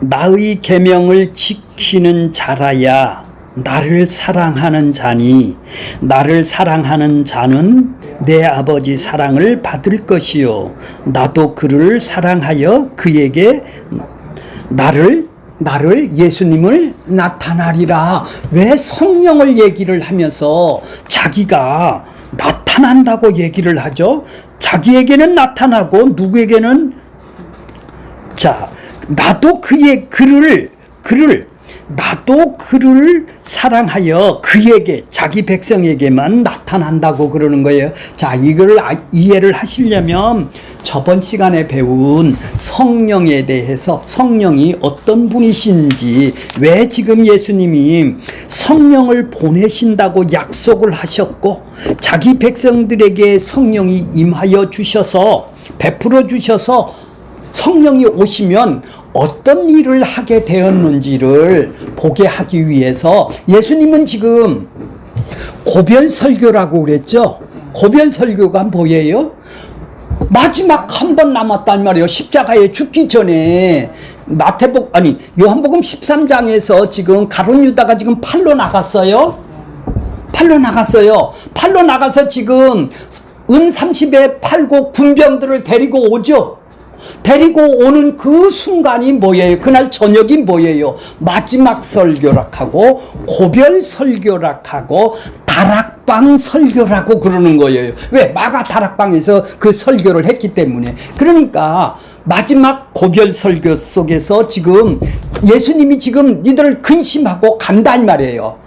나의 계명을 지키는 자라야 나를 사랑하는 자니 나를 사랑하는 자는 내 아버지 사랑을 받을 것이요 나도 그를 사랑하여 그에게 나를 예수님을 나타나리라. 왜 성령을 얘기를 하면서 자기가 나타난다고 얘기를 하죠? 자기에게는 나타나고 누구에게는 나도 나도 그를 사랑하여 그에게 자기 백성에게만 나타난다고 그러는 거예요. 자, 이걸 이해를 하시려면 저번 시간에 배운 성령에 대해서 성령이 어떤 분이신지 왜 지금 예수님이 성령을 보내신다고 약속을 하셨고 자기 백성들에게 성령이 임하여 주셔서 베풀어 주셔서 성령이 오시면 어떤 일을 하게 되었는지를 보게 하기 위해서 예수님은 지금 고별설교라고 그랬죠. 고별설교가 뭐예요? 마지막 한 번 남았단 말이에요. 십자가에 죽기 전에 요한복음 13장에서 지금 가룟 유다가 지금 팔로 나갔어요. 팔로 나가서 지금 은 30에 팔고 군병들을 데리고 오죠. 데리고 오는 그 순간이 뭐예요? 그날 저녁이 뭐예요? 마지막 설교락하고 고별 설교락하고 다락방 설교라고 그러는 거예요. 왜? 마가 다락방에서 그 설교를 했기 때문에. 그러니까 마지막 고별 설교 속에서 지금 예수님이 지금 니들을 근심하고 간다 이 말이에요.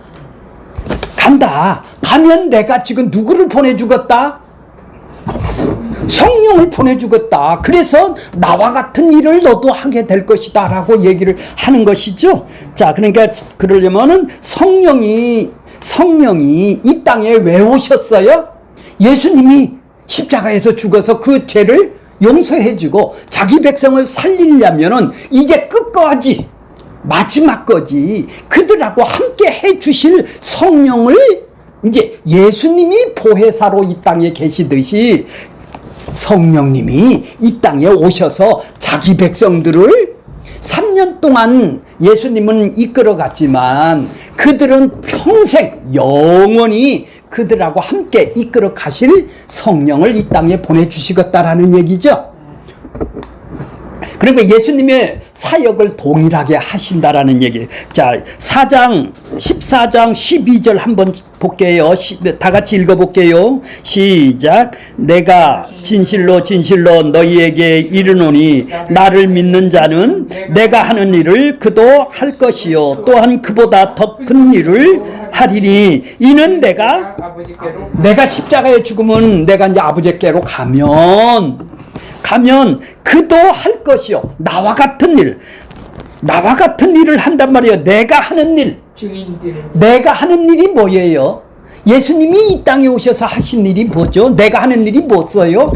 간다. 가면 내가 지금 누구를 보내주겠다? 성령을 보내주겠다. 그래서 나와 같은 일을 너도 하게 될 것이다 라고 얘기를 하는 것이죠. 자, 그러니까 그러려면은 성령이 이 땅에 왜 오셨어요? 예수님이 십자가에서 죽어서 그 죄를 용서해주고 자기 백성을 살리려면은 이제 끝까지 마지막까지 그들하고 함께 해주실 성령을 이제 예수님이 보혜사로 이 땅에 계시듯이 성령님이 이 땅에 오셔서 자기 백성들을 3년 동안 예수님은 이끌어갔지만 그들은 평생 영원히 그들하고 함께 이끌어 가실 성령을 이 땅에 보내주시겠다라는 얘기죠. 그러니까 예수님의 사역을 동일하게 하신다라는 얘기예요. 자, 14장 12절 한번 볼게요. 다 같이 읽어볼게요. 시작. 내가 진실로 너희에게 이르노니 나를 믿는 자는 내가 하는 일을 그도 할 것이요 또한 그보다 더 큰 일을 하리니 이는 내가 십자가에 죽으면 내가 이제 아버지께로 가면 그도 할 것이요 나와 같은 일을 한단 말이에요. 내가 하는 일이 뭐예요? 예수님이 이 땅에 오셔서 하신 일이 뭐죠? 내가 하는 일이 뭐어요?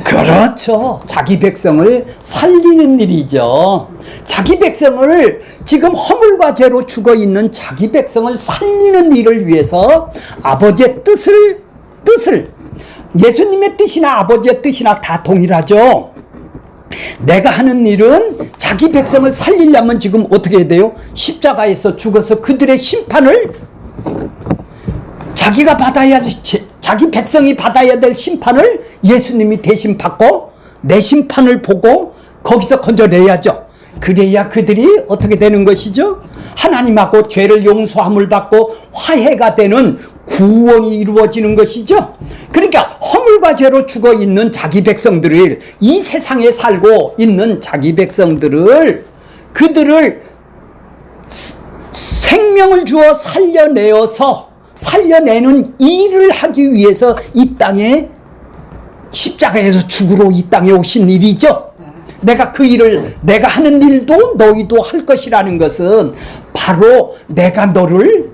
그렇죠. 자기 백성을 살리는 일이죠. 자기 백성을 지금 허물과 죄로 죽어있는 자기 백성을 살리는 일을 위해서 아버지의 뜻을 예수님의 뜻이나 아버지의 뜻이나 다 동일하죠. 내가 하는 일은 자기 백성을 살리려면 지금 어떻게 해야 돼요? 십자가에서 죽어서 그들의 심판을 자기 백성이 받아야 될 심판을 예수님이 대신 받고 내 심판을 보고 거기서 건져내야죠. 그래야 그들이 어떻게 되는 것이죠? 하나님하고 죄를 용서함을 받고 화해가 되는 구원이 이루어지는 것이죠. 그러니까 허물과 죄로 죽어 있는 자기 백성들을 이 세상에 살고 있는 자기 백성들을 그들을 생명을 주어 살려내는 일을 하기 위해서 이 땅에 십자가에서 죽으러 이 땅에 오신 일이죠. 내가 그 일을 내가 하는 일도 너희도 할 것이라는 것은 바로 내가 너를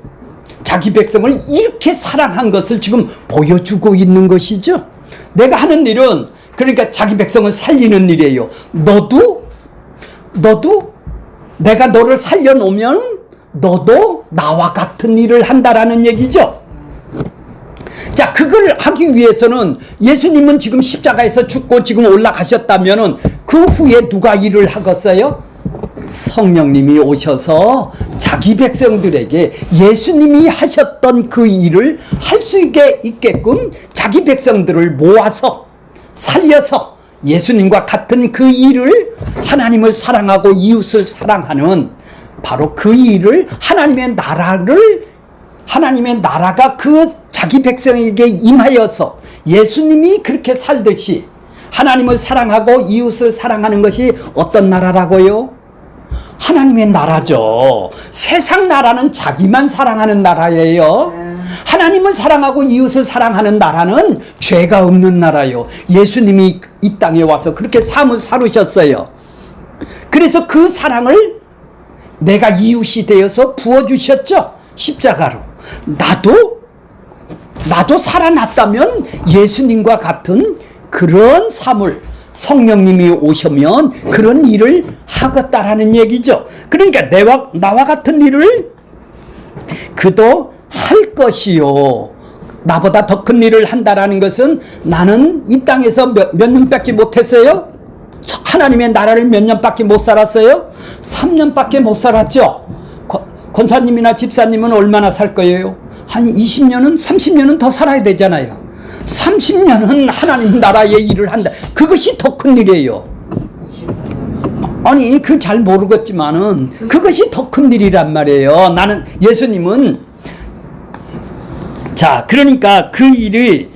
자기 백성을 이렇게 사랑한 것을 지금 보여주고 있는 것이죠. 내가 하는 일은 그러니까 자기 백성을 살리는 일이에요. 너도 내가 너를 살려놓으면 너도 나와 같은 일을 한다라는 얘기죠. 자, 그걸 하기 위해서는 예수님은 지금 십자가에서 죽고 지금 올라가셨다면은 그 후에 누가 일을 하겠어요? 성령님이 오셔서 자기 백성들에게 예수님이 하셨던 그 일을 할 수 있게끔 자기 백성들을 모아서 살려서 예수님과 같은 그 일을, 하나님을 사랑하고 이웃을 사랑하는 바로 그 일을, 하나님의 나라가 그 자기 백성에게 임하여서 예수님이 그렇게 살듯이 하나님을 사랑하고 이웃을 사랑하는 것이 어떤 나라라고요? 하나님의 나라죠. 세상 나라는 자기만 사랑하는 나라예요. 하나님을 사랑하고 이웃을 사랑하는 나라는 죄가 없는 나라요. 예수님이 이 땅에 와서 그렇게 삶을 살으셨어요. 그래서 그 사랑을 내가 이웃이 되어서 부어주셨죠. 십자가로. 나도 살아났다면 예수님과 같은 그런 삶을 성령님이 오시면 그런 일을 하겠다라는 얘기죠. 그러니까 나와 같은 일을 그도 할 것이요. 나보다 더 큰 일을 한다라는 것은, 나는 이 땅에서 몇 년밖에 못했어요? 하나님의 나라를 몇 년밖에 못 살았어요? 3년밖에 못 살았죠. 권사님이나 집사님은 얼마나 살 거예요? 한 20년은 30년은 더 살아야 되잖아요. 30년은 하나님 나라의 일을 한다. 그것이 더 큰 일이에요. 아니, 그걸 잘 모르겠지만은 그것이 더 큰 일이란 말이에요. 예수님은, 자, 그러니까 그 일이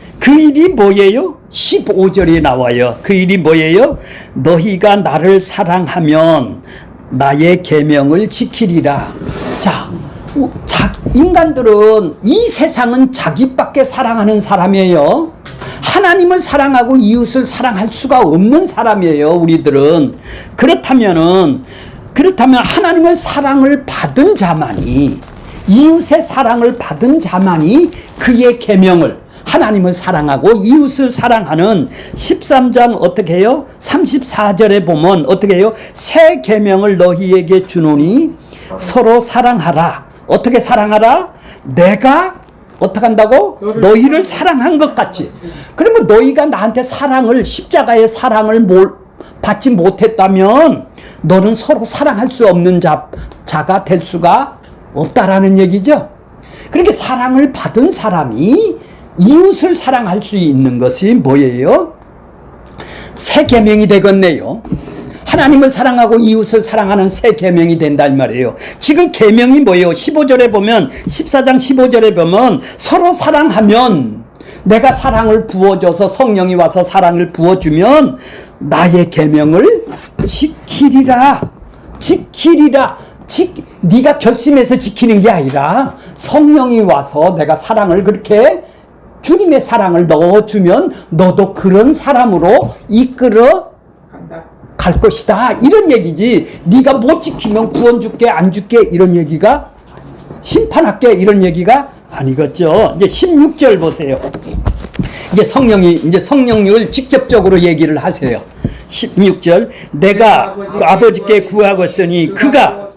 뭐예요? 15절에 나와요. 그 일이 뭐예요? 너희가 나를 사랑하면 나의 계명을 지키리라. 자, 인간들은, 이 세상은 자기밖에 사랑하는 사람이에요. 하나님을 사랑하고 이웃을 사랑할 수가 없는 사람이에요, 우리들은. 그렇다면 하나님의 사랑을 받은 자만이, 이웃의 사랑을 받은 자만이 그의 계명을, 하나님을 사랑하고 이웃을 사랑하는 13장 어떻게 해요? 34절에 보면 어떻게 해요? 새 계명을 너희에게 주노니 서로 사랑하라. 어떻게 사랑하라? 내가 어떻게 한다고? 너희를 사랑한 것 같이. 그러면 너희가 나한테 십자가의 사랑을 받지 못했다면 너는 서로 사랑할 수 없는 자가 될 수가 없다라는 얘기죠. 그렇게 사랑을 받은 사람이 이웃을 사랑할 수 있는 것이 뭐예요? 새 계명이 되겠네요. 하나님을 사랑하고 이웃을 사랑하는 새 계명이 된다 이 말이에요. 지금 계명이 뭐예요? 15절에 보면, 14장 15절에 보면 서로 사랑하면, 내가 사랑을 부어줘서 성령이 와서 사랑을 부어주면 나의 계명을 지키리라. 네가 결심해서 지키는 게 아니라 성령이 와서 내가 사랑을 그렇게, 주님의 사랑을 넣어주면 너도 그런 사람으로 이끌어 갈 것이다, 이런 얘기지. 네가 못 지키면 구원 줄게 안 줄게 이런 얘기가, 심판할게 이런 얘기가 아니겠죠. 이제 16절 보세요. 이제 성령님을 직접적으로 얘기를 하세요. 16절, 내가 아버지께 구하겠으니 그가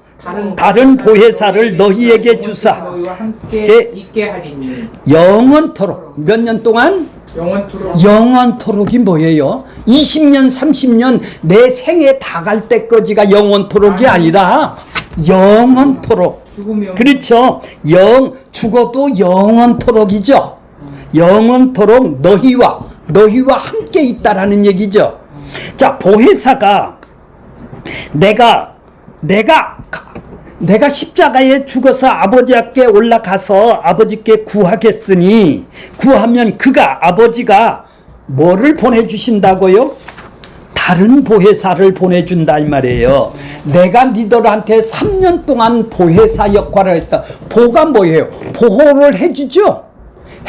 다른 보혜사를 너희에게 주사 영원토록. 몇 년 동안? 영원토록이 뭐예요? 20년 30년 내 생에 다 갈 때까지가 영원토록이 아니라 영원토록. 그렇죠. 죽어도 영원토록이죠. 영원토록 너희와 함께 있다라는 얘기죠. 자, 보혜사가 내가 십자가에 죽어서 아버지 앞에 올라가서 아버지께 구하겠으니, 구하면 아버지가 뭐를 보내주신다고요? 다른 보혜사를 보내준다 이 말이에요. 내가 니들한테 3년 동안 보혜사 역할을 했다. 보가 뭐예요? 보호를 해주죠.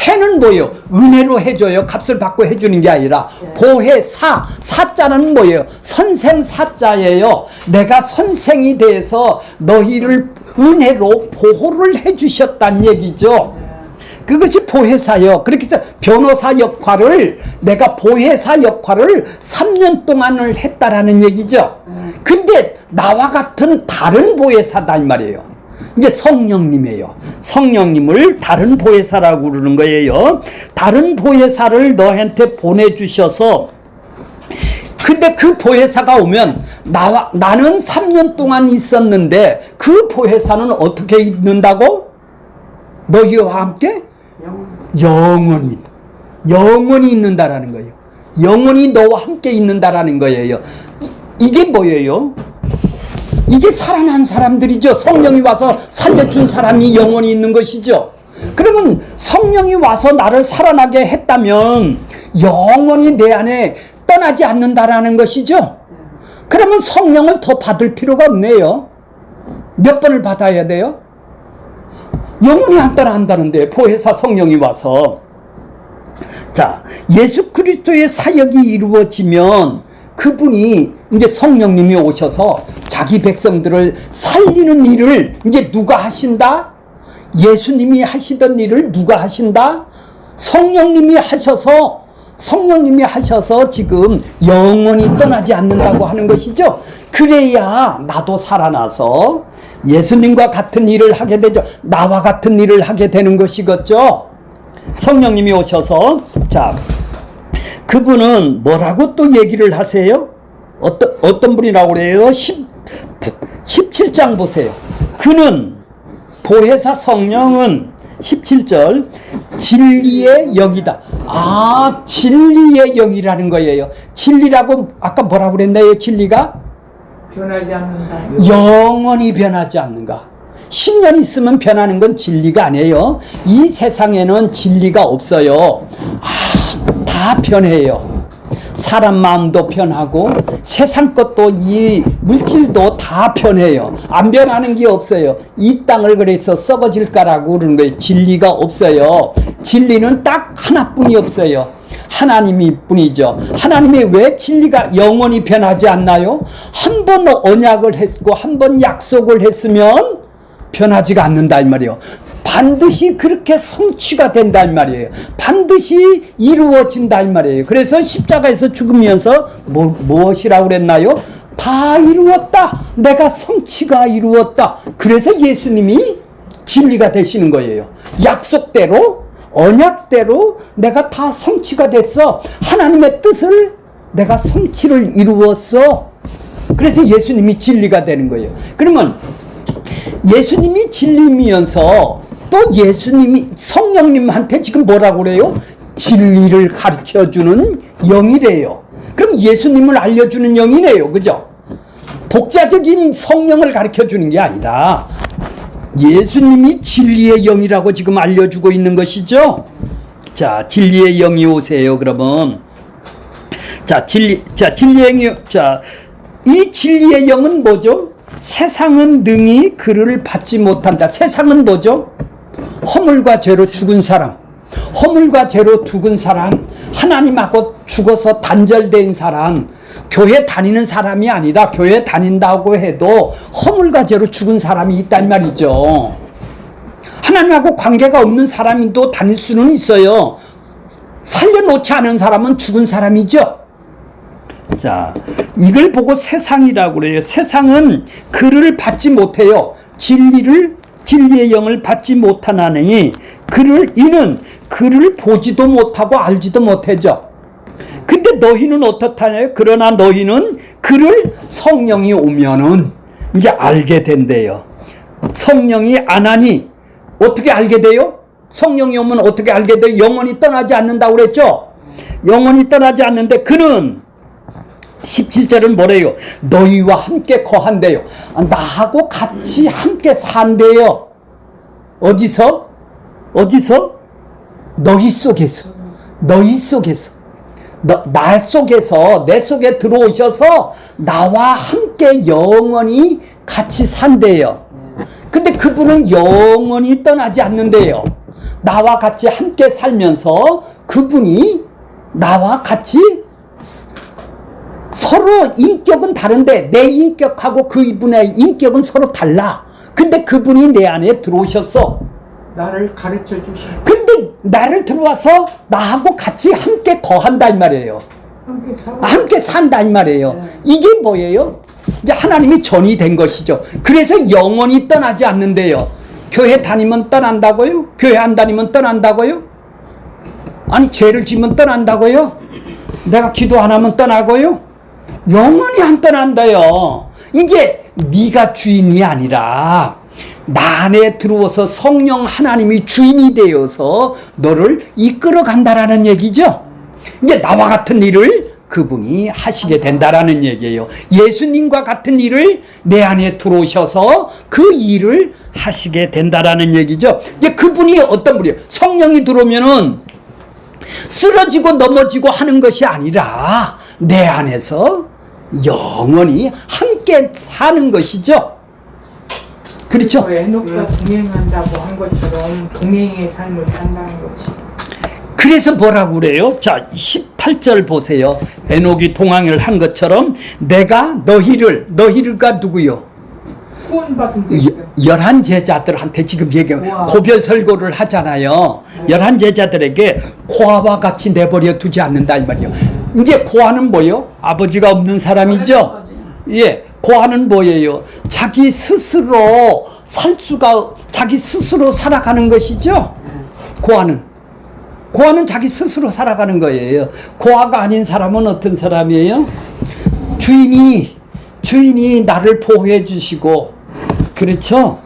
해는 뭐예요? 은혜로 해줘요. 값을 받고 해주는 게 아니라. 보혜사, 사자는 뭐예요? 선생 사자예요. 내가 선생이 돼서 너희를 은혜로 보호를 해주셨다는 얘기죠. 그것이 보혜사요. 그렇게 해서 변호사 역할을, 내가 보혜사 역할을 3년 동안을 했다라는 얘기죠. 근데 나와 같은 다른 보혜사다 이 말이에요. 이제 성령님이에요. 성령님을 다른 보혜사라고 그러는 거예요. 다른 보혜사를 너한테 보내주셔서 근데 그 보혜사가 오면 나는 3년 동안 있었는데 그 보혜사는 어떻게 있는다고? 너희와 함께? 영원히 있는다라는 거예요. 영원히 너와 함께 있는다라는 거예요. 이게 뭐예요? 이게 살아난 사람들이죠. 성령이 와서 살려준 사람이 영원히 있는 것이죠. 그러면 성령이 와서 나를 살아나게 했다면 영원히 내 안에 떠나지 않는다라는 것이죠. 그러면 성령을 더 받을 필요가 없네요. 몇 번을 받아야 돼요? 영원히 안 떠난다는데 보혜사 성령이 와서. 자, 예수 그리스도의 사역이 이루어지면 그분이 이제 성령님이 오셔서 자기 백성들을 살리는 일을 이제 누가 하신다? 예수님이 하시던 일을 누가 하신다? 성령님이 하셔서 지금 영원히 떠나지 않는다고 하는 것이죠. 그래야 나도 살아나서 예수님과 같은 일을 하게 되죠. 나와 같은 일을 하게 되는 것이겠죠. 성령님이 오셔서, 자, 그분은 뭐라고 또 얘기를 하세요? 어떤 분이라고 그래요? 17장 보세요. 그는, 보혜사 성령은 17절, 진리의 영이다. 아, 진리의 영이라는 거예요. 진리라고 아까 뭐라고 그랬나요? 진리가? 변하지 않는다. 영원히 변하지 않는가. 10년 있으면 변하는 건 진리가 아니에요. 이 세상에는 진리가 없어요. 다 변해요. 사람 마음도 변하고 세상 것도 이 물질도 다 변해요. 안 변하는 게 없어요. 이 땅을 그래서 썩어질까라고 그러는 거예요. 진리가 없어요. 진리는 딱 하나뿐이 없어요. 하나님이 뿐이죠. 하나님이 왜 진리가 영원히 변하지 않나요? 한 번 언약을 했고 한 번 약속을 했으면 변하지가 않는다 이 말이에요. 반드시 그렇게 성취가 된다 이 말이에요. 반드시 이루어진다 이 말이에요. 그래서 십자가에서 죽으면서 무엇이라고 그랬나요? 다 이루었다. 내가 성취가 이루었다. 그래서 예수님이 진리가 되시는 거예요. 약속대로 언약대로 내가 다 성취가 됐어. 하나님의 뜻을 내가 성취를 이루었어. 그래서 예수님이 진리가 되는 거예요. 그러면 예수님이 진리면서 또 예수님이 성령님한테 지금 뭐라고 그래요? 진리를 가르쳐주는 영이래요. 그럼 예수님을 알려주는 영이네요. 그죠? 독자적인 성령을 가르쳐주는 게 아니라 예수님이 진리의 영이라고 지금 알려주고 있는 것이죠. 자, 진리의 영이 오세요. 그러면 진리의 영이, 이 진리의 영은 뭐죠? 세상은 능히 그를 받지 못한다. 세상은 뭐죠? 허물과 죄로 죽은 사람, 허물과 죄로 죽은 사람, 하나님하고 죽어서 단절된 사람, 교회 다니는 사람이 아니라 교회 다닌다고 해도 허물과 죄로 죽은 사람이 있단 말이죠. 하나님하고 관계가 없는 사람도 다닐 수는 있어요. 살려놓지 않은 사람은 죽은 사람이죠. 자, 이걸 보고 세상이라고 그래요. 세상은 그를 받지 못해요. 진리의 영을 받지 못하나니 이는 그를 보지도 못하고 알지도 못하죠. 근데 너희는 어떻다나요? 그러나 너희는 그를 성령이 오면은 이제 알게 된대요. 성령이 안 하니 어떻게 알게 돼요? 성령이 오면 어떻게 알게 돼요? 영원히 떠나지 않는다고 그랬죠? 영원히 떠나지 않는데 그는 17절은 뭐래요? 너희와 함께 거한대요. 나하고 같이 함께 산대요. 어디서? 너희 속에서. 나 속에서, 내 속에 들어오셔서 나와 함께 영원히 같이 산대요. 근데 그분은 영원히 떠나지 않는데요. 나와 같이 함께 살면서 그분이 나와 같이 서로 인격은 다른데 내 인격하고 그분의 인격은 서로 달라. 근데 그분이 내 안에 들어오셨어. 나를 가르쳐 주시고. 근데 나를 들어와서 나하고 같이 함께 거한다 이 말이에요. 함께 산다 이 말이에요. 네. 이게 뭐예요? 이제 하나님이 전이 된 것이죠. 그래서 영원히 떠나지 않는데요. 교회 다니면 떠난다고요? 교회 안 다니면 떠난다고요? 아니 죄를 지면 떠난다고요? 내가 기도 안 하면 떠나고요? 영원히 안 떠난다요. 이제 네가 주인이 아니라 나 안에 들어와서 성령 하나님이 주인이 되어서 너를 이끌어 간다라는 얘기죠. 이제 나와 같은 일을 그분이 하시게 된다라는 얘기예요. 예수님과 같은 일을 내 안에 들어오셔서 그 일을 하시게 된다라는 얘기죠. 이제 그분이 어떤 분이에요? 성령이 들어오면은 쓰러지고 넘어지고 하는 것이 아니라 내 안에서 영원히 함께 사는 것이죠. 그렇죠? 에녹과 동행한다고 한 것처럼 동행의 삶을 산다는 거지. 그래서 뭐라고 그래요? 자, 18절 보세요. 에녹이 동행을 한 것처럼 내가 너희를가 누구요? 구원받은 데 있어요. 11 제자들한테 지금 우와. 고별 설교를 하잖아요. 11 제자들에게 고아와 같이 내버려 두지 않는다 이 말이에요. 이제 고아는 뭐예요? 아버지가 없는 사람이죠. 예, 고아는 뭐예요? 자기 스스로 자기 스스로 살아가는 것이죠. 고아는 자기 스스로 살아가는 거예요. 고아가 아닌 사람은 어떤 사람이에요? 주인이 나를 보호해 주시고, 그렇죠?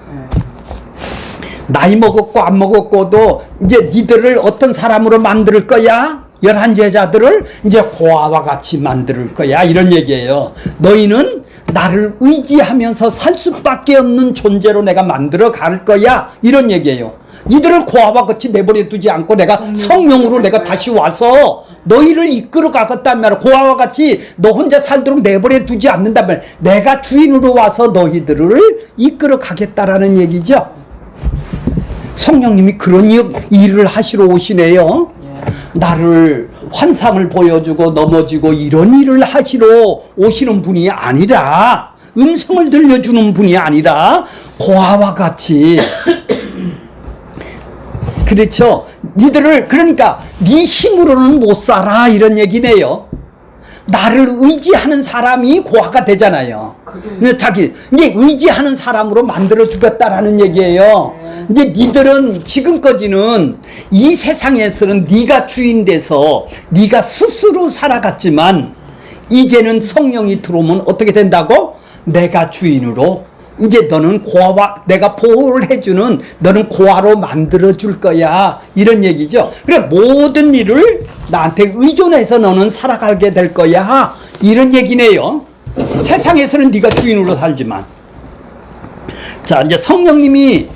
나이 먹었고 안 먹었고도 이제 니들을 어떤 사람으로 만들 거야? 11 제자들을 이제 고아와 같이 만들 거야, 이런 얘기예요. 너희는 나를 의지하면서 살 수밖에 없는 존재로 내가 만들어 갈 거야, 이런 얘기예요. 니들을 고아와 같이 내버려 두지 않고 내가 성령으로 내가 다시 와서 너희를 이끌어 가겠단 말이야. 고아와 같이 너 혼자 살도록 내버려 두지 않는단 말이야. 내가 주인으로 와서 너희들을 이끌어 가겠다라는 얘기죠. 성령님이 그런 일을 하시러 오시네요. 나를 환상을 보여주고 넘어지고 이런 일을 하시러 오시는 분이 아니라, 음성을 들려주는 분이 아니라 고아와 같이 그렇죠. 니들을, 그러니까 네 힘으로는 못 살아, 이런 얘기네요. 나를 의지하는 사람이 고아가 되잖아요. 자기 이제 의지하는 사람으로 만들어 주겠다라는 얘기예요. 이제 니들은 지금까지는 이 세상에서는 네가 주인 돼서 네가 스스로 살아갔지만, 이제는 성령이 들어오면 어떻게 된다고? 내가 주인으로, 이제 너는 고아와 내가 보호를 해주는, 너는 고아로 만들어 줄 거야, 이런 얘기죠. 그래, 모든 일을 나한테 의존해서 너는 살아가게 될 거야, 이런 얘기네요. 세상에서는 네가 주인으로 살지만. 자, 이제 성령님이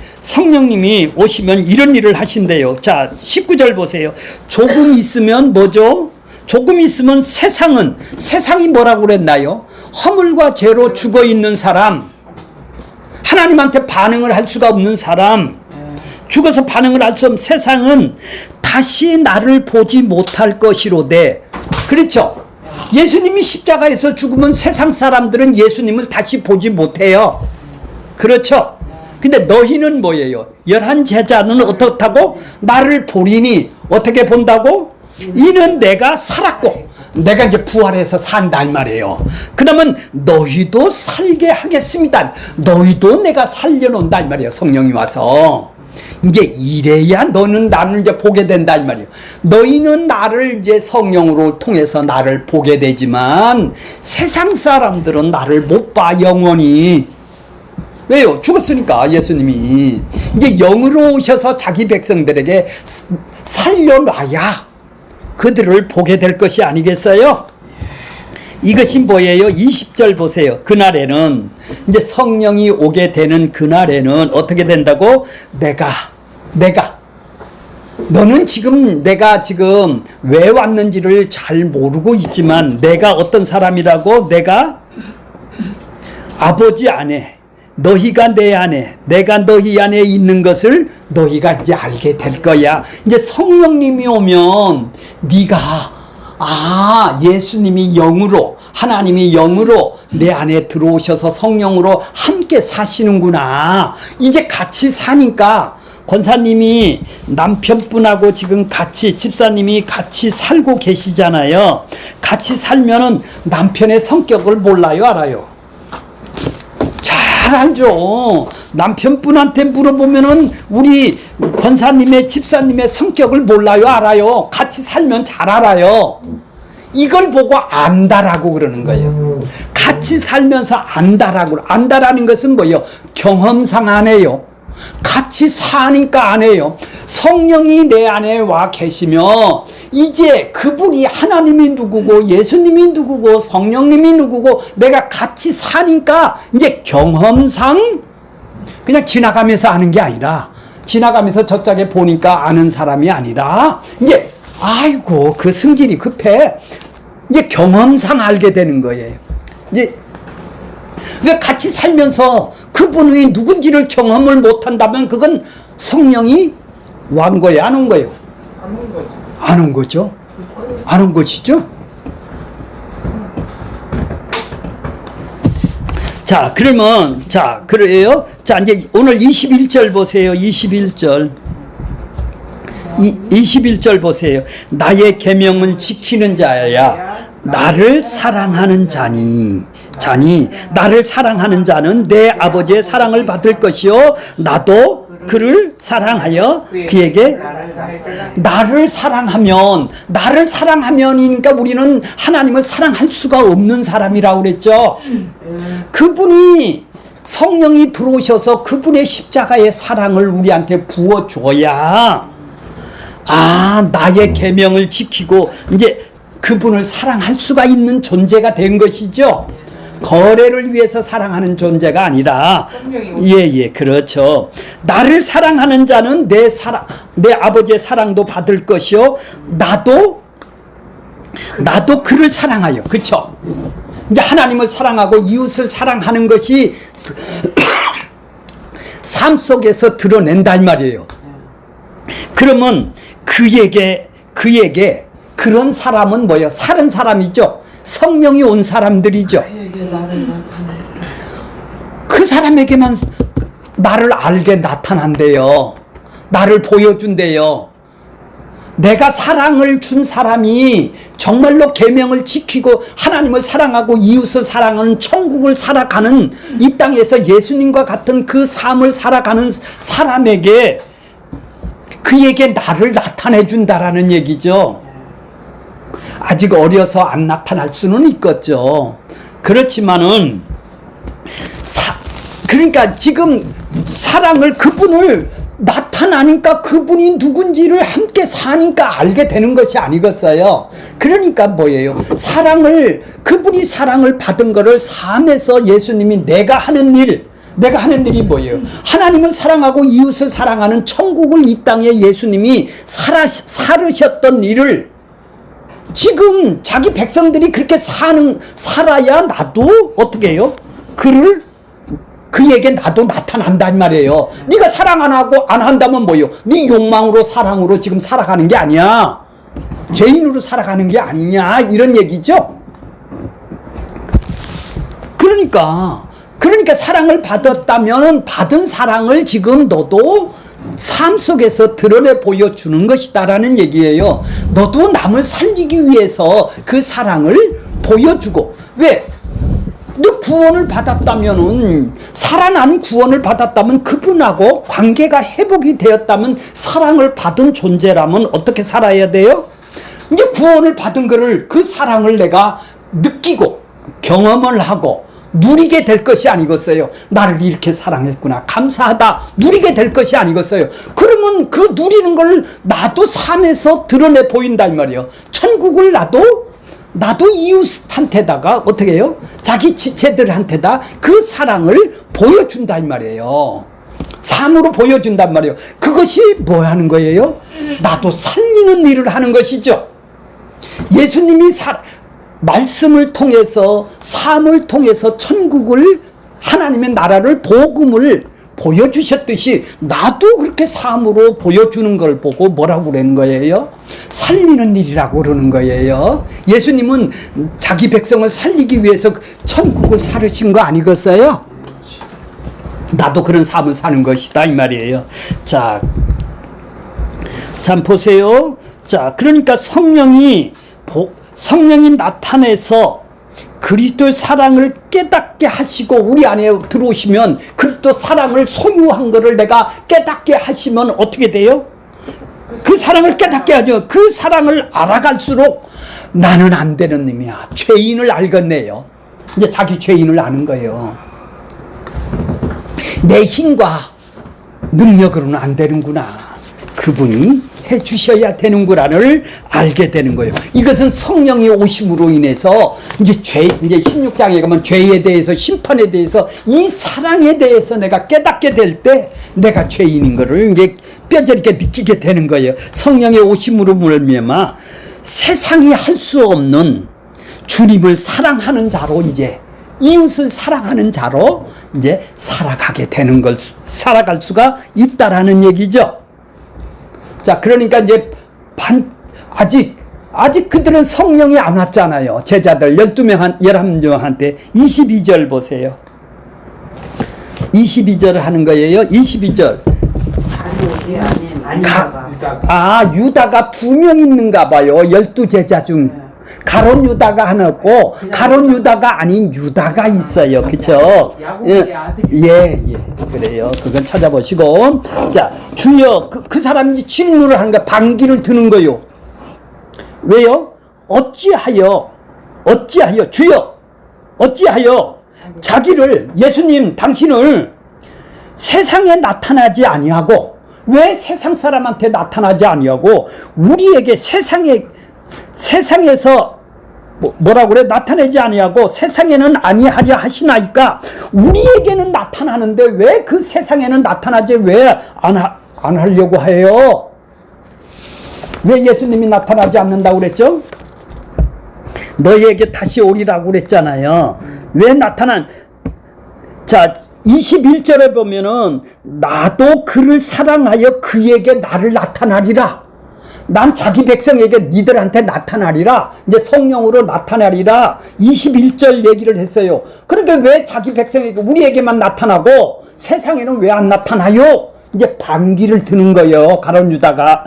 오시면 이런 일을 하신대요. 자, 19절 보세요. 조금 있으면 뭐죠? 조금 있으면 세상이 뭐라고 그랬나요? 허물과 죄로 죽어 있는 사람, 하나님한테 반응을 할 수가 없는 사람, 죽어서 반응을 할 수 없는 세상은 다시 나를 보지 못할 것이로되. 그렇죠? 예수님이 십자가에서 죽으면 세상 사람들은 예수님을 다시 보지 못해요. 그렇죠? 근데 너희는 뭐예요? 11 제자는 어떻다고? 나를 보리니 어떻게 본다고? 이는 내가 살았고 내가 이제 부활해서 산다 이 말이에요. 그러면 너희도 살게 하겠습니다. 너희도 내가 살려놓는다 이 말이에요. 성령이 와서 이제 이래야 너는 나를 이제 보게 된다 이 말이에요. 너희는 나를 이제 성령으로 통해서 나를 보게 되지만 세상 사람들은 나를 못 봐, 영원히. 왜요? 죽었으니까 예수님이. 이제 영으로 오셔서 자기 백성들에게 살려놔야 그들을 보게 될 것이 아니겠어요? 이것이 뭐예요? 20절 보세요. 그날에는, 이제 성령이 오게 되는 그날에는 어떻게 된다고? 너는 지금 내가 지금 왜 왔는지를 잘 모르고 있지만 내가 어떤 사람이라고? 내가 아버지 안에, 너희가 내 안에, 내가 너희 안에 있는 것을 너희가 이제 알게 될 거야. 이제 성령님이 오면 네가, 예수님이 영으로, 하나님이 영으로 내 안에 들어오셔서 성령으로 함께 사시는구나. 이제 같이 사니까 권사님이 남편분하고 지금 같이, 집사님이 같이 살고 계시잖아요. 같이 살면은 남편의 성격을 몰라요, 알아요? 잘 알죠. 남편분한테 물어보면은 우리 권사님의, 집사님의 성격을 몰라요, 알아요? 같이 살면 잘 알아요. 이걸 보고 안다라고 그러는 거예요. 같이 살면서 안다라고. 안다라는 것은 뭐예요? 경험상 안해요. 같이 사니까 안해요. 성령이 내 안에 와 계시며 이제 그분이 하나님이 누구고 예수님이 누구고 성령님이 누구고 내가 같이 사니까 이제 경험상 그냥 지나가면서 아는 게 아니라 지나가면서 저짝에 보니까 아는 사람이 아니라 이제 아이고 그 성질이 급해. 이제 경험상 알게 되는 거예요. 이제 왜 같이 살면서 그분이 누군지를 경험을 못한다면 그건 성령이 완 거예요, 안 온 거예요? 안 온 거지. 안 온 거죠? 안 온 것이죠? 자, 그러면, 자, 그래요? 자, 이제 오늘 21절 보세요. 21절. 21절 보세요. 나의 계명은 지키는 자야. 나를 사랑하는 자니. 나를 사랑하는 자는 내 아버지의 사랑을 받을 것이요. 나도 그를 사랑하여 그에게 나를 사랑하면이니까 우리는 하나님을 사랑할 수가 없는 사람이라고 그랬죠. 그분이 성령이 들어오셔서 그분의 십자가의 사랑을 우리한테 부어줘야 나의 계명을 지키고 이제 그분을 사랑할 수가 있는 존재가 된 것이죠. 거래를 위해서 사랑하는 존재가 아니라 그렇죠. 나를 사랑하는 자는 내 아버지의 사랑도 받을 것이요 나도 그를 사랑하여. 그렇죠. 이제 하나님을 사랑하고 이웃을 사랑하는 것이 삶 속에서 드러낸다 이 말이에요. 그러면 그에게 그런 사람은 뭐예요? 사는 사람이죠. 성령이 온 사람들이죠. 그 사람에게만 나를 알게 나타난대요. 나를 보여준대요. 내가 사랑을 준 사람이 정말로 계명을 지키고 하나님을 사랑하고 이웃을 사랑하는 천국을 살아가는 이 땅에서 예수님과 같은 그 삶을 살아가는 사람에게 그에게 나를 나타내 준다라는 얘기죠. 아직 어려서 안 나타날 수는 있겠죠. 그렇지만은 그러니까 지금 사랑을 그분을 나타나니까 그분이 누군지를 함께 사니까 알게 되는 것이 아니겠어요. 그러니까 뭐예요? 그분이 사랑을 받은 거를 삶에서 예수님이 내가 하는 일이 뭐예요? 하나님을 사랑하고 이웃을 사랑하는 천국을 이 땅에 예수님이 살으셨던 일을 지금 자기 백성들이 그렇게 살아야 나도 어떻게 해요? 그에게 나도 나타난단 말이에요. 네가 사랑 안 하고 안 한다면 뭐예요? 네 욕망으로 사랑으로 지금 살아가는 게 아니야. 죄인으로 살아가는 게 아니냐 이런 얘기죠. 그러니까 사랑을 받았다면 받은 사랑을 지금 너도 삶 속에서 드러내 보여주는 것이다라는 얘기예요. 너도 남을 살리기 위해서 그 사랑을 보여주고. 왜? 너 구원을 받았다면은 살아난 구원을 받았다면 그분하고 관계가 회복이 되었다면 사랑을 받은 존재라면 어떻게 살아야 돼요? 이제 구원을 받은 거를 그 사랑을 내가 느끼고 경험을 하고 누리게 될 것이 아니겠어요. 나를 이렇게 사랑했구나 감사하다 누리게 될 것이 아니겠어요. 그러면 그 누리는 걸 나도 삶에서 드러내 보인다 이 말이에요. 천국을 나도 이웃한테다가 어떻게 해요? 자기 지체들한테다 그 사랑을 보여준다 이 말이에요. 삶으로 보여준단 말이에요. 그것이 뭐 하는 거예요? 나도 살리는 일을 하는 것이죠. 예수님이 말씀을 통해서 삶을 통해서 천국을 하나님의 나라를 복음을 보여주셨듯이 나도 그렇게 삶으로 보여주는 걸 보고 뭐라고 그러는 거예요? 살리는 일이라고 그러는 거예요. 예수님은 자기 백성을 살리기 위해서 천국을 살으신 거 아니겠어요? 나도 그런 삶을 사는 것이다 이 말이에요. 자, 보세요. 자, 그러니까 성령이 나타내서 그리스도의 사랑을 깨닫게 하시고 우리 안에 들어오시면 그리스도 사랑을 소유한 것을 내가 깨닫게 하시면 어떻게 돼요? 그 사랑을 깨닫게 하죠. 그 사랑을 알아갈수록 나는 안 되는 놈이야. 죄인을 알겠네요. 이제 자기 죄인을 아는 거예요. 내 힘과 능력으로는 안 되는구나. 그분이 해 주셔야 되는구나를 알게 되는 거예요. 이것은 성령이 오심으로 인해서 이제 16장에 가면 죄에 대해서, 심판에 대해서, 이 사랑에 대해서 내가 깨닫게 될 때 내가 죄인인 거를 이제 뼈저리게 느끼게 되는 거예요. 성령의 오심으로 말미암아 세상이 할 수 없는 주님을 사랑하는 자로, 이제 이웃을 사랑하는 자로 이제 살아가게 되는 걸, 살아갈 수가 있다라는 얘기죠. 자, 그러니까 이제 아직 그들은 성령이 안 왔잖아요. 제자들 11명한테 22절 보세요. 22절 하는 거예요. 22절. 유다가 2명 있는가 봐요. 12제자 중. 가론 유다가 하나 있고, 가론 유다가 아닌 유다가 있어요. 그쵸? 예. 그래요. 그건 찾아보시고. 자, 주여, 그 사람이 질문을 하는 거야. 반기를 드는 거요. 왜요? 어찌하여, 주여, 어찌하여 자기를, 예수님, 당신을 세상에 나타나지 아니하고, 왜 세상 사람한테 나타나지 아니하고, 우리에게 세상에서 뭐라고 그래? 나타내지 아니하고 세상에는 아니하려 하시나이까. 우리에게는 나타나는데 왜 그 세상에는 나타나지 왜 안 하려고 해요? 왜 예수님이 나타나지 않는다고 그랬죠? 너희에게 다시 오리라고 그랬잖아요. 왜 자, 21절에 보면은 나도 그를 사랑하여 그에게 나를 나타나리라. 난 자기 백성에게 니들한테 나타나리라. 이제 성령으로 나타나리라. 21절 얘기를 했어요. 그런데 왜 자기 백성에게, 우리에게만 나타나고 세상에는 왜 안 나타나요? 이제 반기를 드는 거예요. 가론 유다가,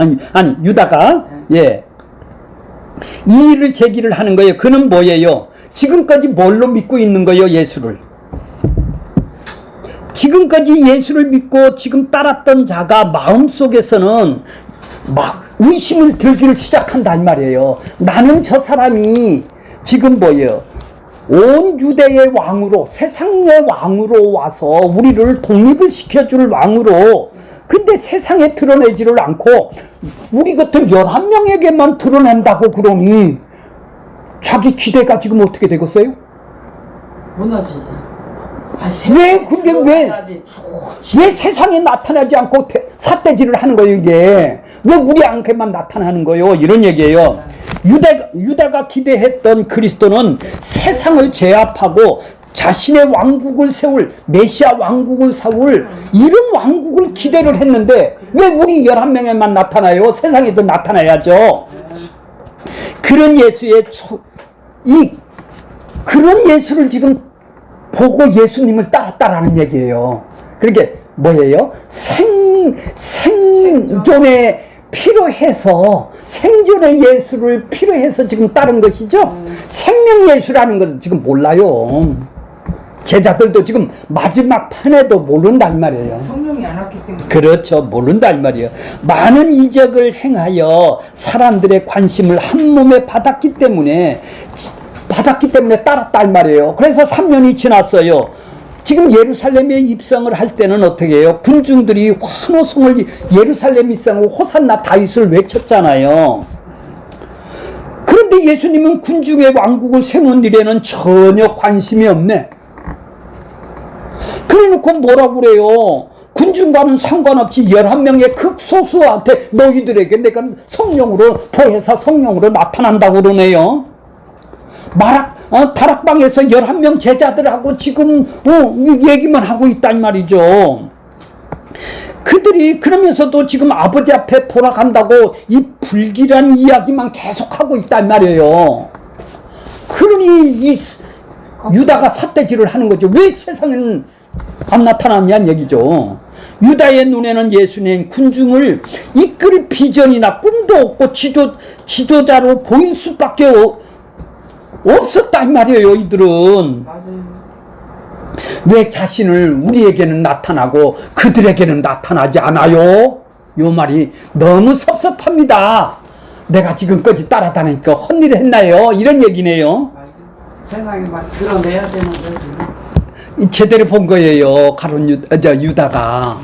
유다가. 예. 이 일을 제기를 하는 거예요. 그는 뭐예요? 지금까지 뭘로 믿고 있는 거예요? 예수를. 지금까지 예수를 믿고 지금 따랐던 자가 마음속에서는 막 의심을 들기를 시작한단 말이에요. 나는 저 사람이 지금 뭐예요? 온 유대의 왕으로, 세상의 왕으로 와서 우리를 독립을 시켜줄 왕으로, 근데 세상에 드러내지를 않고 우리 같은 11명에게만 드러낸다고 그러니 자기 기대가 지금 어떻게 되겠어요? 무너지죠. 왜 세상에 나타나지 않고 삿대질을 하는 거예요, 이게? 왜 우리한테만 나타나는 거예요? 이런 얘기예요. 유다가 기대했던 그리스도는 세상을 제압하고 자신의 왕국을 세울, 메시아 왕국을 세울 이런 왕국을 기대를 했는데 왜 우리 11명에만 나타나요? 세상에도 나타나야죠. 그런 그런 예수를 지금 보고 예수님을 따랐다라는 얘기예요. 그러니까 뭐예요? 생존에 필요해서, 생존의 예수를 필요해서 지금 따른 것이죠. 생명 예수라는 것은 지금 몰라요. 제자들도 지금 마지막 판에도 모른다 이 말이에요. 성령이 안 왔기 때문에. 그렇죠. 모른다 이 말이에요. 많은 이적을 행하여 사람들의 관심을 한 몸에 받았기 때문에 따랐다 이 말이에요. 그래서 3년이 지났어요. 지금 예루살렘에 입성을 할 때는 어떻게 해요? 군중들이 환호성을, 예루살렘 입성을 호산나 다윗을 외쳤잖아요. 그런데 예수님은 군중의 왕국을 세우는 일에는 전혀 관심이 없네. 그래놓고 뭐라고 그래요? 군중과는 상관없이 11명의 극소수한테 너희들에게 내가 성령으로, 보혜사 성령으로 나타난다고 그러네요. 다락방에서 11명 제자들하고 지금 얘기만 하고 있단 말이죠. 그들이 그러면서도 지금 아버지 앞에 돌아간다고 이 불길한 이야기만 계속하고 있단 말이에요. 그러니 이 유다가 삿대질을 하는 거죠. 왜 세상에는 안 나타났냐는 얘기죠. 유다의 눈에는 예수님 군중을 이끌 비전이나 꿈도 없고 지도자로 보일 수밖에 없었다 이 말이에요. 이들은 맞아요. 왜 자신을 우리에게는 나타나고 그들에게는 나타나지 않아요? 요 말이 너무 섭섭합니다. 내가 지금까지 따라다니니까 헛일을 했나요? 이런 얘기네요. 세상에 막 드러내야 되는 거지. 제대로 본 거예요. 유다가.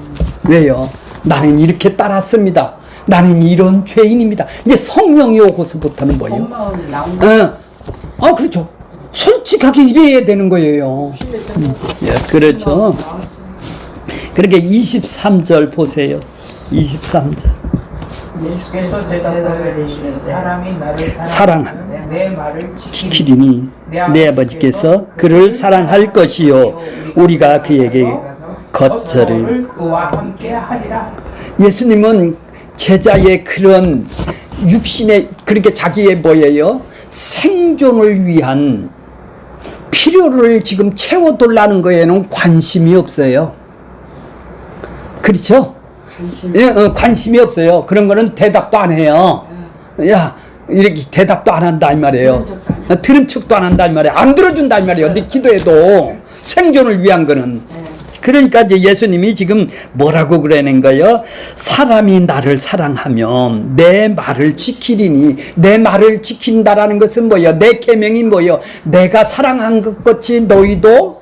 왜요? 나는 이렇게 따랐습니다. 나는 이런 죄인입니다. 이제 성령이 오고서부터는 뭐예요? 속마음이 나온다. 그렇죠. 솔직하게 이래야 되는 거예요. 예, 그렇죠. 그렇게 23절 보세요. 23절. 예수께서 대답하여 이르시되 사람이 나를 사랑하면 내 말을 지키리니 내 아버지께서 그를 사랑할 것이요 우리가 그에게 거처를. 그와 함께 하리라. 예수님은 제자의 그런 육신의 그렇게 자기의 뭐예요? 생존을 위한 필요를 지금 채워달라는 거에는 관심이 없어요. 그렇죠? 관심이 없어요. 그런 거는 대답도 안 해요. 야, 이렇게 대답도 안 한다 이 말이에요. 들은 척도 안 한다 이 말이에요. 안 들어준다 이 말이에요. 네 기도해도 생존을 위한 거는. 그러니까 이제 예수님이 지금 뭐라고 그러는 거예요? 사람이 나를 사랑하면 내 말을 지키리니. 내 말을 지킨다라는 것은 뭐예요? 내 계명이 뭐예요? 내가 사랑한 것 같이 너희도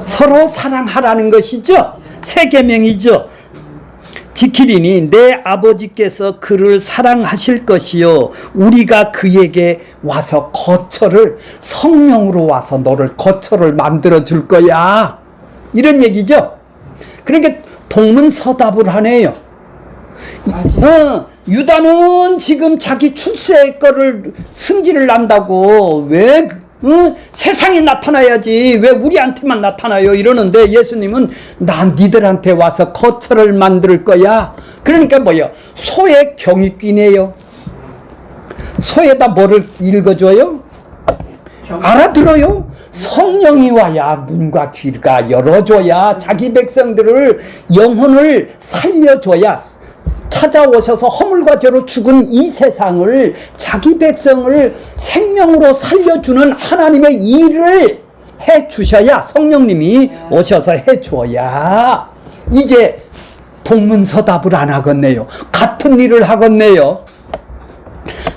서로 사랑하라는 것이죠. 새 계명이죠. 지키리니 내 아버지께서 그를 사랑하실 것이요 우리가 그에게 와서 거처를, 성령으로 와서 너를 거처를 만들어 줄 거야, 이런 얘기죠. 그러니까 동문서답을 하네요. 유다는 지금 자기 출세 거를 승질을 난다고 왜 세상에 나타나야지 왜 우리한테만 나타나요 이러는데, 예수님은 난 니들한테 와서 거처를 만들 거야. 그러니까 뭐예요? 소의 경익귀네요. 소에다 뭐를 읽어줘요? 알아들어요? 성령이 와야 눈과 귀가 열어줘야 자기 백성들을, 영혼을 살려줘야, 찾아오셔서 허물과 죄로 죽은 이 세상을, 자기 백성을 생명으로 살려주는 하나님의 일을 해주셔야, 성령님이 오셔서 해줘야 이제 동문서답을 안 하겠네요. 같은 일을 하겠네요.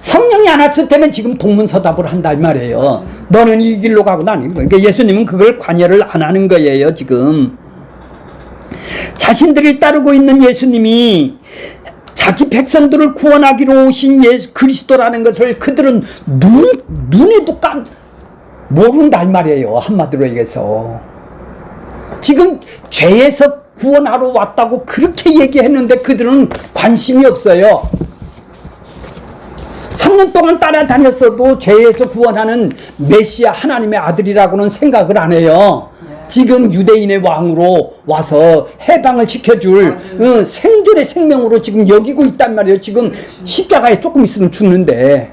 성령이 안 왔을 때는 지금 동문서답을 한다 이 말이에요. 너는 이 길로 가고 나는. 그러니까 예수님은 그걸 관여를 안 하는 거예요. 지금 자신들이 따르고 있는 예수님이 자기 백성들을 구원하기로 오신 예수 그리스도라는 것을 그들은 눈에도 모른다 이 말이에요. 한마디로 얘기해서 지금 죄에서 구원하러 왔다고 그렇게 얘기했는데 그들은 관심이 없어요. 3년 동안 따라다녔어도 죄에서 구원하는 메시아 하나님의 아들이라고는 생각을 안 해요. 지금 유대인의 왕으로 와서 해방을 시켜줄 생존의 생명으로 지금 여기고 있단 말이에요. 지금 십자가에 조금 있으면 죽는데.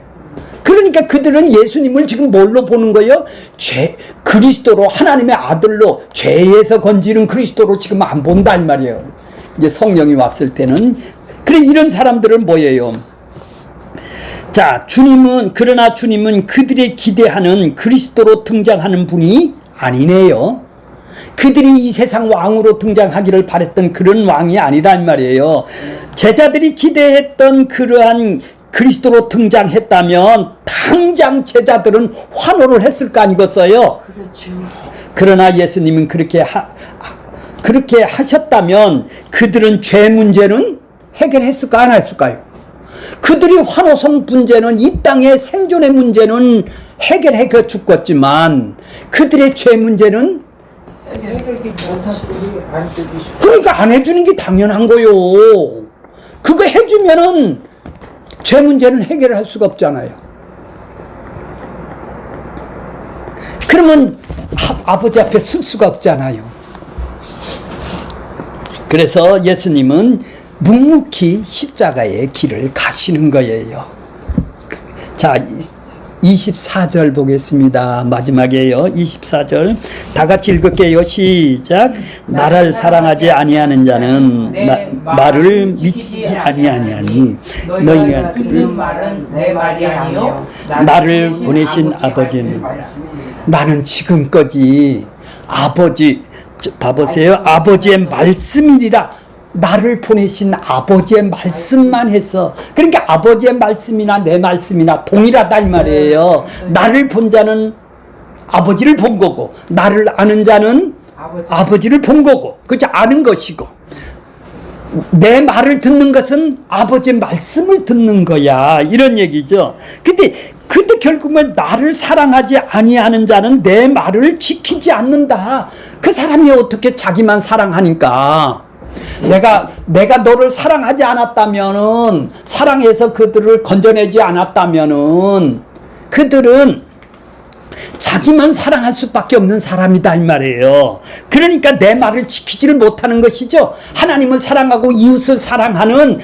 그러니까 그들은 예수님을 지금 뭘로 보는 거예요? 그리스도로, 하나님의 아들로, 죄에서 건지는 그리스도로 지금 안 본다 이 말이에요. 이제 성령이 왔을 때는. 그래, 이런 사람들은 뭐예요? 자, 그러나 주님은 그들의 기대하는 그리스도로 등장하는 분이 아니네요. 그들이 이 세상 왕으로 등장하기를 바랬던 그런 왕이 아니란 말이에요. 제자들이 기대했던 그러한 그리스도로 등장했다면 당장 제자들은 환호를 했을 거 아니겠어요? 그렇죠. 그러나 예수님은 그렇게 하셨다면 그들은 죄 문제는 해결했을까 안 했을까요? 그들이 환호성 문제는, 이 땅의 생존의 문제는 해결해 죽었지만 그들의 죄 문제는 그러니까 안 해주는 게 당연한 거요. 그거 해주면은 죄 문제는 해결할 수가 없잖아요. 그러면 아버지 앞에 설 수가 없잖아요. 그래서 예수님은 묵묵히 십자가의 길을 가시는 거예요. 자, 24절 보겠습니다. 마지막이에요. 24절 다 같이 읽을게요. 시작. 나를 사랑하지 아니하는 자는 나를 믿지 아니하니 너희가 그 말은 내 말이 아니요 나를 보내신 아버지는. 나는 지금까지 아버지 봐보세요. 아버지의 말씀이니라. 나를 보내신 아버지의 말씀만 해서, 그러니까 아버지의 말씀이나 내 말씀이나 동일하다 이 말이에요. 나를 본 자는 아버지를 본 거고, 나를 아는 자는 아버지를 본 거고, 그죠? 아는 것이고, 내 말을 듣는 것은 아버지의 말씀을 듣는 거야, 이런 얘기죠. 근데 결국은 나를 사랑하지 아니하는 자는 내 말을 지키지 않는다. 그 사람이 어떻게 자기만 사랑하니까. 내가 너를 사랑하지 않았다면은, 사랑해서 그들을 건져내지 않았다면은, 그들은 자기만 사랑할 수밖에 없는 사람이다 이 말이에요. 그러니까 내 말을 지키지를 못하는 것이죠. 하나님을 사랑하고 이웃을 사랑하는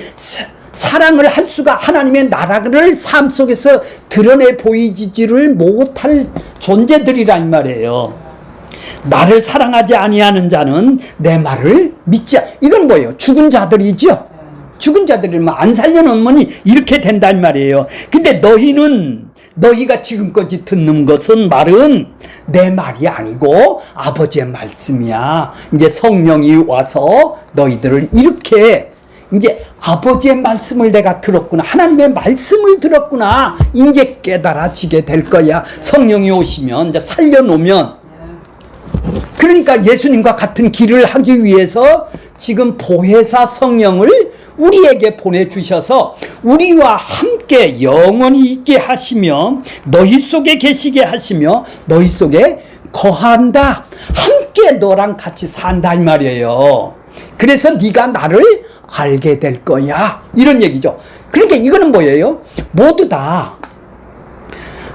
사랑을 할 수가, 하나님의 나라를 삶 속에서 드러내 보이지를 못할 존재들이라 이 말이에요. 나를 사랑하지 아니하는 자는 내 말을 믿지 이건 뭐예요? 죽은 자들이죠. 죽은 자들이면 안 살려놓으면 이렇게 된다 이 말이에요. 근데 너희가 지금까지 듣는 것은 말은 내 말이 아니고 아버지의 말씀이야. 이제 성령이 와서 너희들을 이렇게, 이제 아버지의 말씀을 내가 들었구나, 하나님의 말씀을 들었구나, 이제 깨달아지게 될 거야. 성령이 오시면, 이제 살려놓으면. 그러니까 예수님과 같은 길을 하기 위해서 지금 보혜사 성령을 우리에게 보내주셔서 우리와 함께 영원히 있게 하시며 너희 속에 계시게 하시며 너희 속에 거한다. 함께 너랑 같이 산다 이 말이에요. 그래서 네가 나를 알게 될 거야, 이런 얘기죠. 그러니까 이거는 뭐예요? 모두 다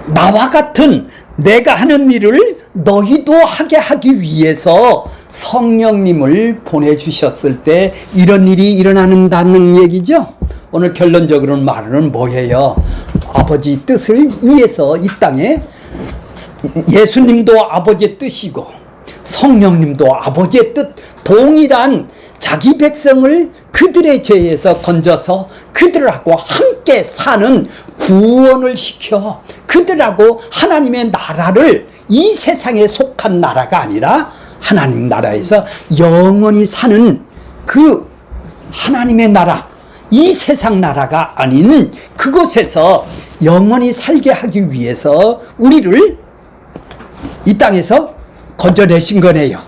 나와 같은 내가 하는 일을 너희도 하게 하기 위해서 성령님을 보내주셨을 때 이런 일이 일어난다는 얘기죠. 오늘 결론적으로는 말은 뭐예요? 아버지 뜻을 위해서 이 땅에 예수님도 아버지의 뜻이고 성령님도 아버지의 뜻, 동일한 자기 백성을 그들의 죄에서 건져서 그들하고 함께 사는 구원을 시켜 그들하고 하나님의 나라를, 이 세상에 속한 나라가 아니라 하나님 나라에서 영원히 사는 그 하나님의 나라, 이 세상 나라가 아닌 그곳에서 영원히 살게 하기 위해서 우리를 이 땅에서 건져내신 거네요.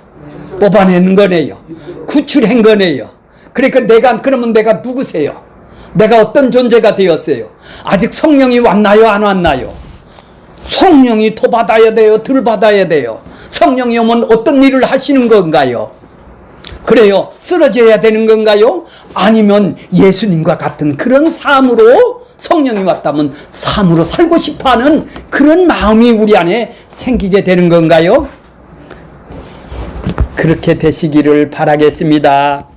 뽑아내는 거네요. 구출한 거네요. 그러니까 그러면 내가 누구세요? 내가 어떤 존재가 되었어요? 아직 성령이 왔나요? 안 왔나요? 성령이 더 받아야 돼요? 덜 받아야 돼요? 성령이 오면 어떤 일을 하시는 건가요? 그래요. 쓰러져야 되는 건가요? 아니면 예수님과 같은 그런 삶으로, 성령이 왔다면 삶으로 살고 싶어하는 그런 마음이 우리 안에 생기게 되는 건가요? 그렇게 되시기를 바라겠습니다.